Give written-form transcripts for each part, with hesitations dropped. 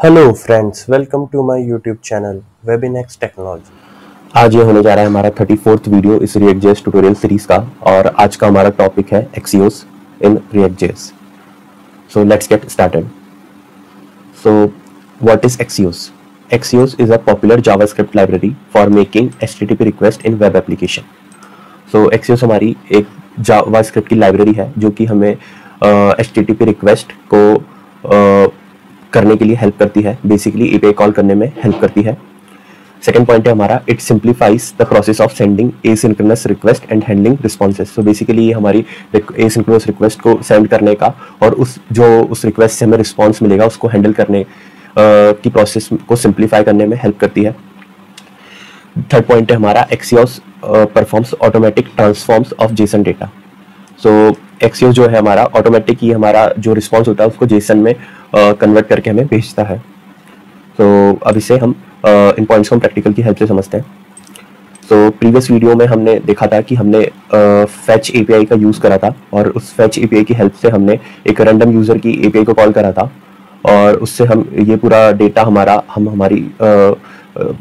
Hello friends, welcome to my YouTube channel Webinex technology. आज ये होने जा रहा है हमारा 34th वीडियो इस React.js ट्यूटोरियल सीरीज का और आज का हमारा टॉपिक है Axios in React.js। So let's get started. So what is Axios? Axios is a popular JavaScript library for making HTTP request in web application. So Axios हमारी एक JavaScript की library है जो कि हमें HTTP रिक्वेस्ट को करने के लिए हेल्प करती है, बेसिकली API कॉल करने में हेल्प करती है। सेकेंड पॉइंट है हमारा, it simplifies the process of sending asynchronous request and handling responses. So basically ये हमारी एसिंक्रोनस रिक्वेस्ट को सेंड करने का और उस रिक्वेस्ट से हमें रिस्पॉन्स मिलेगा उसको हैंडल करने की प्रोसेस को सिंप्लीफाई करने में हेल्प करती है। थर्ड पॉइंट है हमारा, Axios performs automatic transforms of Jason data. So Axios जो है हमारा ऑटोमेटिक ही हमारा जो रिस्पॉन्स होता है उसको जेसन में कन्वर्ट करके हमें भेजता है। तो अब इसे हम इन पॉइंट्स को हम प्रैक्टिकल की हेल्प से समझते हैं। तो प्रीवियस वीडियो में हमने देखा था कि हमने फैच API का यूज़ करा था और उस फैच API की हेल्प से हमने एक रैंडम यूज़र की API को कॉल करा था और उससे हम ये पूरा डेटा हमारी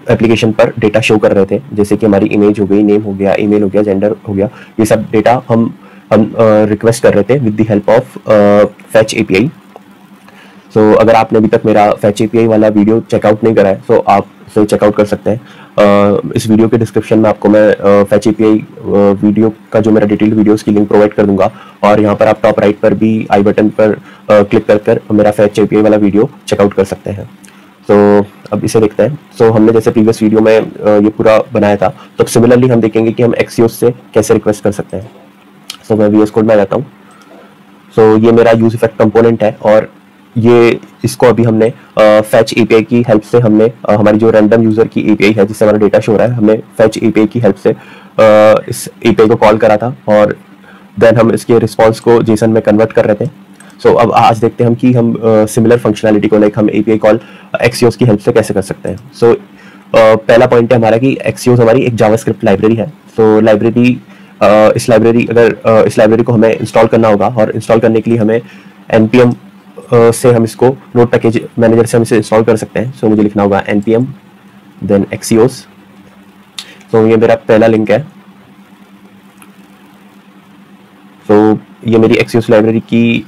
एप्लीकेशन पर डेटा शो कर रहे थे, जैसे कि हमारी इमेज हो गई, नेम हो गया, ईमेल हो गया, जेंडर हो गया, ये सब डेटा हम रिक्वेस्ट कर रहे थे with the help of fetch API। सो अगर आपने अभी तक मेरा फैच API वाला वीडियो चेकआउट नहीं करा है तो आप उसे चेकआउट कर सकते हैं। इस वीडियो के डिस्क्रिप्शन में आपको मैं फैच API वीडियो का जो मेरा डिटेल्ड वीडियो की लिंक प्रोवाइड कर दूंगा और यहाँ पर आप टॉप राइट पर भी आई बटन पर क्लिक कर मेरा फैच API वाला वीडियो चेकआउट कर सकते हैं। तो अब इसे देखते हैं। सो हमने जैसे प्रीवियस वीडियो में ये पूरा बनाया था, तो सिमिलरली हम देखेंगे कि हम Axios से कैसे रिक्वेस्ट कर सकते हैं। सो मैं VS कोड में आ जाता हूँ। सो ये मेरा यूज इफेक्ट कंपोनेंट है और ये इसको अभी हमने फैच API की हेल्प से हमने हमारी जो रैंडम यूजर की API है जिससे हमारा डेटा शो रहा है, हमने फैच API की हेल्प से इस API को कॉल करा था और देन हम इसके रिस्पॉन्स को जेसन में कन्वर्ट कर रहे थे। सो अब आज देखते हैं हम कि हम सिमिलर फंक्शनैलिटी को लाइक हम API कॉल Axios की हेल्प से कैसे कर सकते हैं। सो पहला पॉइंट है हमारा कि Axios हमारी एक जावास्क्रिप्ट लाइब्रेरी है। सो इस लाइब्रेरी को हमें इंस्टॉल करना होगा और इंस्टॉल करने के लिए हमें npm से हम इसको नोड पैकेज मैनेजर से हम इसे इंस्टॉल कर सकते हैं। सो मुझे लिखना होगा npm देन Axios। तो ये मेरा पहला लिंक है। तो ये मेरी Axios लाइब्रेरी की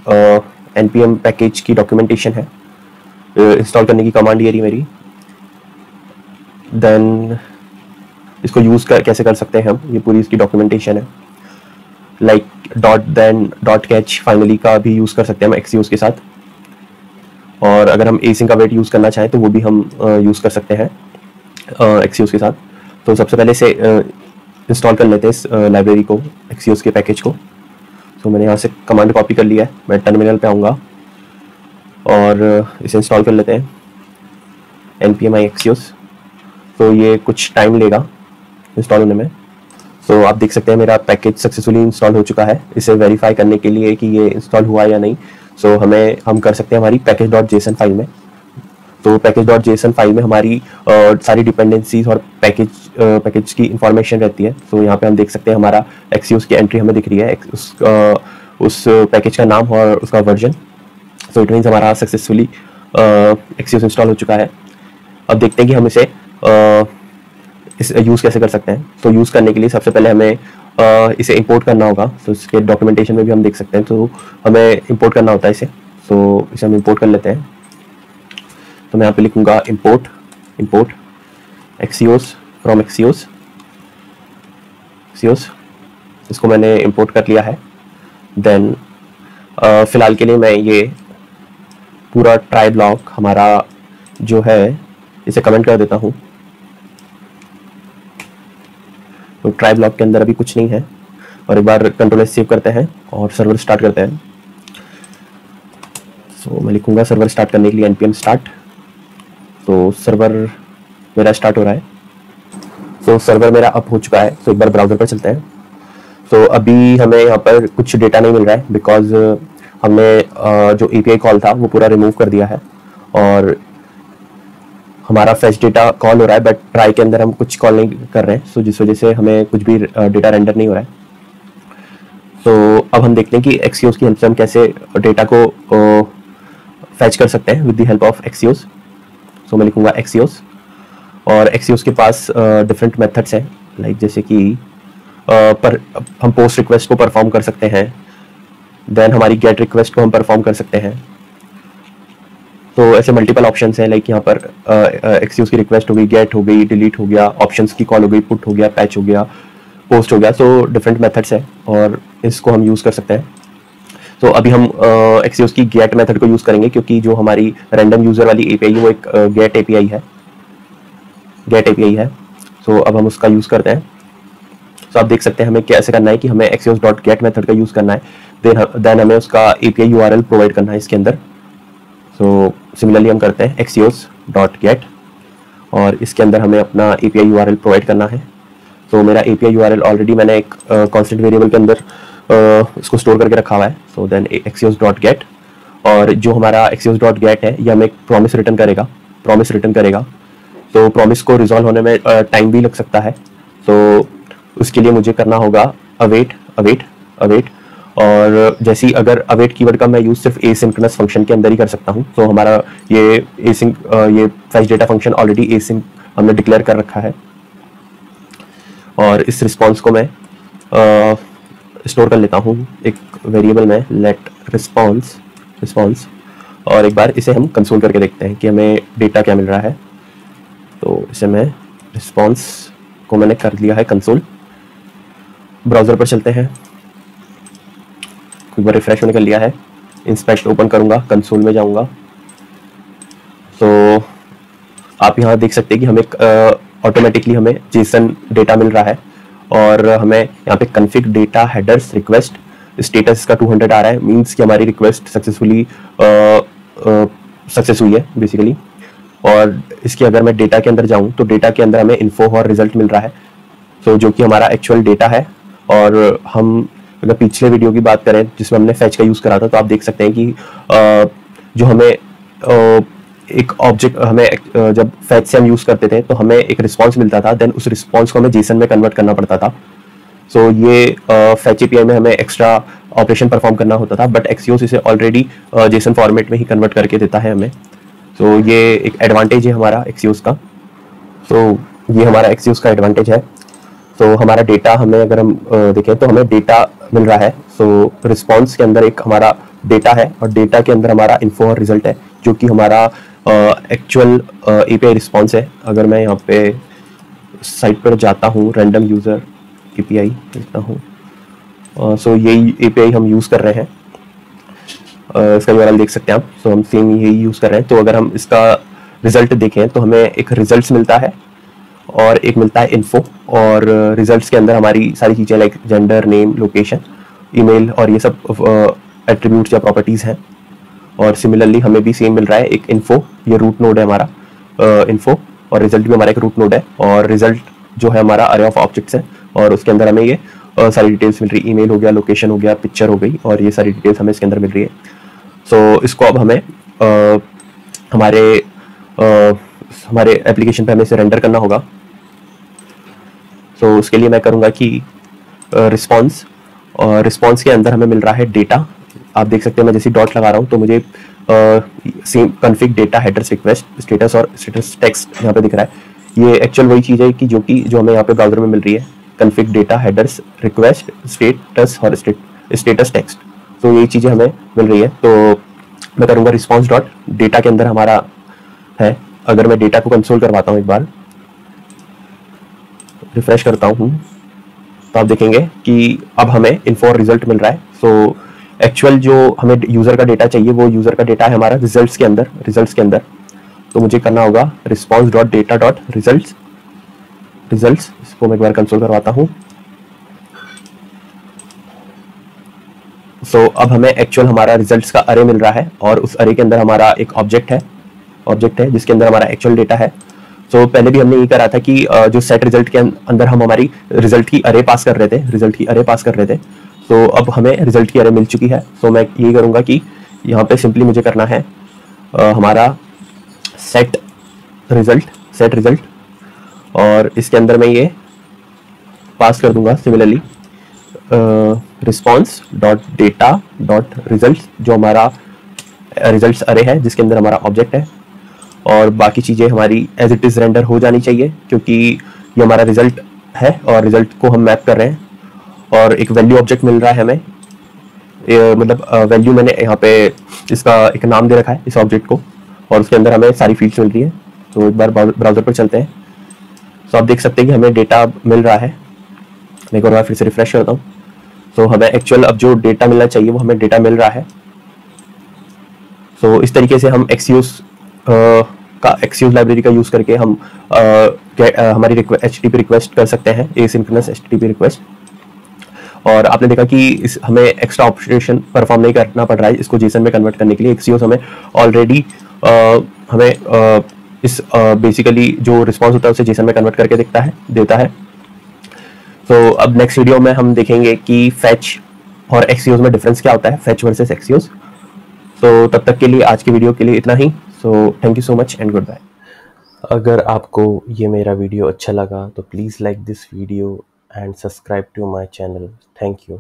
npm पैकेज की डॉक्यूमेंटेशन है। इंस्टॉल करने की कमांड ये रही मेरी। देन इसको यूज कैसे कर सकते हैं हम, ये पूरी इसकी डॉक्यूमेंटेशन है। लाइक .कैच फाइनली का भी यूज कर सकते हैं हम Axios के साथ और अगर हम async await यूज करना चाहें तो वो भी हम यूज कर सकते हैं Axios के साथ। तो सबसे पहले से इंस्टॉल कर लेते हैं इस लाइब्रेरी को, Axios के पैकेज को। तो मैंने यहाँ से कमांड कॉपी कर लिया है, मैं टर्मिनल पे आऊँगा और इसे इंस्टॉल कर लेते हैं npm Axios। तो ये कुछ टाइम लेगा इंस्टॉल होने में। तो आप देख सकते हैं मेरा पैकेज सक्सेसफुली इंस्टॉल हो चुका है। इसे वेरीफाई करने के लिए कि ये इंस्टॉल हुआ या नहीं, सो हम कर सकते हैं हमारी package.json फाइल में। तो package.json फाइल में हमारी सारी डिपेंडेंसीज और पैकेज की इंफॉर्मेशन रहती है। तो यहाँ पे हम देख सकते हैं हमारा Axios की एंट्री हमें दिख रही है, उस पैकेज का नाम और उसका वर्जन। सो इट मीन्स हमारा सक्सेसफुली Axios इंस्टॉल हो चुका है। अब देखते हैं कि हम इसे यूज़ कैसे कर सकते हैं। तो यूज़ करने के लिए सबसे पहले हमें इसे इंपोर्ट करना होगा। तो इसके डॉक्यूमेंटेशन में भी हम देख सकते हैं, तो हमें इंपोर्ट करना होता है इसे। तो इसे हम इंपोर्ट कर लेते हैं। तो मैं यहाँ पे लिखूँगा इंपोर्ट Axios फ्रॉम Axios। इसको मैंने इंपोर्ट कर लिया है। देन फिलहाल के लिए मैं ये पूरा ट्राई ब्लॉक हमारा जो है इसे कमेंट कर देता हूँ। तो ट्राई ब्लॉक के अंदर अभी कुछ नहीं है और एक बार कंट्रोल सेव करते हैं और सर्वर स्टार्ट करते हैं। सो मैं लिखूंगा सर्वर स्टार्ट करने के लिए npm स्टार्ट। तो सर्वर मेरा स्टार्ट हो रहा है। तो सर्वर मेरा अप हो चुका है। तो एक बार ब्राउजर पर चलते हैं। तो अभी हमें यहाँ पर कुछ डेटा नहीं मिल रहा है बिकॉज हमने जो API कॉल था वो पूरा रिमूव कर दिया है और हमारा फैच डेटा कॉल हो रहा है, बट ट्राई के अंदर हम कुछ कॉल नहीं कर रहे हैं। सो जिस वजह से हमें कुछ भी डेटा रेंडर नहीं हो रहा है। तो अब हम देखते हैं कि Axios की हेल्प से हम कैसे डेटा को फैच कर सकते हैं with the help of Axios। सो मैं लिखूंगा एक्सियोस, और एक्सियोस के पास डिफरेंट मेथड्स हैं, लाइक जैसे कि पर हम पोस्ट रिक्वेस्ट को परफॉर्म कर सकते हैं, देन हमारी गेट रिक्वेस्ट को हम परफॉर्म कर सकते हैं। तो ऐसे मल्टीपल ऑप्शंस हैं, लाइक यहाँ पर एक्सियोस की रिक्वेस्ट हो गई, गेट हो गई, डिलीट हो गया, ऑप्शंस की कॉल हो गई, पुट हो गया, पैच हो गया, पोस्ट हो गया। सो डिफरेंट मेथड्स है और इसको हम यूज़ कर सकते हैं। तो अभी हम एक्सियोस की गेट मेथड को यूज़ करेंगे, क्योंकि जो हमारी रैंडम यूज़र वाली एपीआई वो एक गेट एपीआई है। सो अब हम उसका यूज़ करते हैं। तो आप देख सकते हैं हमें कैसे करना है कि हमें axios.get मेथड का यूज़ करना है, देन हमें उसका API URL प्रोवाइड करना है इसके अंदर। सो सिमिलरली हम करते हैं axios.get और इसके अंदर हमें अपना API URL प्रोवाइड करना है। तो मेरा API URL ऑलरेडी मैंने एक कांस्टेंट वेरिएबल के अंदर इसको स्टोर करके रखा हुआ है। सो देन axios.get, और जो हमारा axios.get है ये हमें एक प्रॉमिस रिटर्न करेगा। तो प्रॉमिस को रिजॉल्व होने में टाइम भी लग सकता है। तो उसके लिए मुझे करना होगा अवेट, और जैसे ही अगर अवेट कीवर्ड का मैं यूज सिर्फ एसिंक्रोनस फंक्शन के अंदर ही कर सकता हूँ। तो हमारा ये fetch data function already async हमने डिक्लेयर कर रखा है, और इस रिस्पॉन्स को मैं स्टोर कर लेता हूँ एक वेरिएबल में, लेट रिस्पॉन्स, और एक बार इसे हम कंसोल करके देखते हैं कि हमें डेटा क्या मिल रहा है। तो इसे मैं रिस्पॉन्स को मैंने कर लिया है कंसोल। ब्राउज़र पर चलते हैं, एक बार रिफ्रेश मैंने कर लिया है, इंस्पेक्ट ओपन करूंगा, कंसोल में जाऊंगा। तो आप यहाँ देख सकते हैं कि हमें ऑटोमेटिकली हमें जेसन डेटा मिल रहा है, और हमें यहाँ पे config data headers request status का 200 आ रहा है, मीन्स कि हमारी रिक्वेस्ट सक्सेसफुली सक्सेस हुई है बेसिकली। और इसके अगर मैं डेटा के अंदर जाऊँ तो डेटा के अंदर हमें इन्फो और रिजल्ट मिल रहा है, तो जो कि हमारा एक्चुअल डेटा है। और हम अगर पिछले वीडियो की बात करें जिसमें हमने फैच का यूज़ करा था, तो आप देख सकते हैं कि जो हमें एक ऑब्जेक्ट हमें जब फैच से हम यूज़ करते थे तो हमें एक रिस्पॉन्स मिलता था, देन उस रिस्पॉन्स को हमें जेसन में कन्वर्ट करना पड़ता था। सो ये फैच एपीआई में हमें एक्स्ट्रा ऑपरेशन परफॉर्म करना होता था, बट एक्सियोस इसे ऑलरेडी जेसन फॉर्मेट में ही कन्वर्ट करके देता है हमें। तो ये एक एडवांटेज है हमारा एक्सियोस का। तो ये हमारा एक्सियोस का एडवांटेज है। तो हमारा डेटा हमें अगर हम देखें तो हमें डेटा मिल रहा है। सो रिस्पॉन्स के अंदर एक हमारा डेटा है, और डेटा के अंदर हमारा इन्फो और रिजल्ट है, जो कि हमारा एक्चुअल एपीआई रिस्पॉन्स है। अगर मैं यहाँ पे साइट पर जाता हूँ, रैंडम यूज़र एपीआई लिखता हूँ, सो यही एपीआई हम यूज़ कर रहे हैं। इसका URL देख सकते हैं आप। सो हम सेम यही यूज़ कर रहे हैं। तो अगर हम इसका रिजल्ट देखें तो हमें एक रिजल्ट्स मिलता है और एक मिलता है इन्फो, और रिजल्ट्स के अंदर हमारी सारी चीज़ें like gender, name, location, email और ये सब एट्रीब्यूट्स या प्रॉपर्टीज़ हैं। और सिमिलरली हमें भी सेम मिल रहा है एक इन्फो, ये रूट नोड है हमारा इन्फो, और रिजल्ट भी हमारा एक रूट नोड है। और रिजल्ट जो है हमारा अरे ऑफ ऑब्जेक्ट्स है, और उसके अंदर हमें ये सारी डिटेल्स मिल रही है, ईमेल हो गया, लोकेशन हो गया, पिक्चर हो गई, और ये सारी डिटेल्स हमें इसके अंदर मिल रही है। सो इसको अब हमें हमारे एप्लीकेशन पे हमें इसे रेंडर करना होगा। तो उसके लिए मैं करूँगा कि रिस्पॉन्स के अंदर हमें मिल रहा है डेटा। आप देख सकते हैं मैं जैसे डॉट लगा रहा हूँ तो मुझे same config data headers request status और स्टेटस टेक्स्ट यहाँ पे दिख रहा है। ये एक्चुअल वही चीज़ है जो हमें यहाँ पे ब्राउजर में मिल रही है, config data headers request status और स्टेटस टेक्स्ट। तो यही चीज़ें हमें मिल रही है। तो मैं करूँगा रिस्पॉन्स डॉट डेटा के अंदर हमारा है। अगर मैं डेटा को कंसोल करवाता हूँ, एक बार रिफ्रेश करता हूँ, तो आप देखेंगे कि अब हमें इन्फो और रिजल्ट मिल रहा है। सो एक्चुअल जो हमें यूज़र का डेटा चाहिए वो यूज़र का डेटा है हमारा रिजल्ट्स के अंदर। तो मुझे करना होगा response dot data dot results. इसको मैं एक बार कंसोल करवाता हूँ। सो अब हमें एक्चुअल हमारा रिजल्ट्स का अरे मिल रहा है, और उस अरे के अंदर हमारा एक ऑब्जेक्ट है जिसके अंदर हमारा एक्चुअल डेटा है। सो पहले भी हमने ये करा था कि जो सेट रिजल्ट के अंदर हम हमारी रिजल्ट की अरे पास कर रहे थे। तो अब हमें रिजल्ट की अरे मिल चुकी है। सो मैं ये करूँगा कि यहाँ पे सिंपली मुझे करना है हमारा सेट रिजल्ट, और इसके अंदर मैं ये पास कर दूंगा similarly response dot data dot result, जो हमारा रिजल्ट्स अरे है जिसके अंदर हमारा ऑब्जेक्ट है। और बाकी चीज़ें हमारी एज इट इज़ रेंडर हो जानी चाहिए, क्योंकि ये हमारा रिजल्ट है और रिजल्ट को हम मैप कर रहे हैं और एक वैल्यू ऑब्जेक्ट मिल रहा है हमें। मतलब वैल्यू मैंने यहाँ पे इसका एक नाम दे रखा है इस ऑब्जेक्ट को, और उसके अंदर हमें सारी फील्ड्स मिल रही है। तो एक बार ब्राउज़र पर चलते हैं, तो आप देख सकते हैं कि हमें डेटा मिल रहा है। मैं एक बार फिर से रिफ्रेश करता हूँ, तो हमें एक्चुअल अब जो डेटा मिलना चाहिए वो हमें डेटा मिल रहा है। तो इस तरीके से हम एक्सियोस लाइब्रेरी का यूज़ करके हम हमारी HTTP रिक्वेस्ट कर सकते हैं, एसिंक्रोनस HTTP रिक्वेस्ट। और आपने देखा कि हमें एक्स्ट्रा ऑपरेशन परफॉर्म नहीं करना पड़ रहा है इसको जेसन में कन्वर्ट करने के लिए। एक्सियोस हमें ऑलरेडी इस बेसिकली जो रिस्पॉन्स होता है उसे जेसन में कन्वर्ट करके देता है। तो अब नेक्स्ट वीडियो में हम देखेंगे कि फैच और एक्सियोस में डिफरेंस क्या होता है, फैच वर्सेस एक्सियोस। तो तब तक के लिए आज के वीडियो के लिए इतना ही। So thank you so much and goodbye. अगर आपको ये मेरा वीडियो अच्छा लगा तो please like this video and subscribe to my channel. Thank you.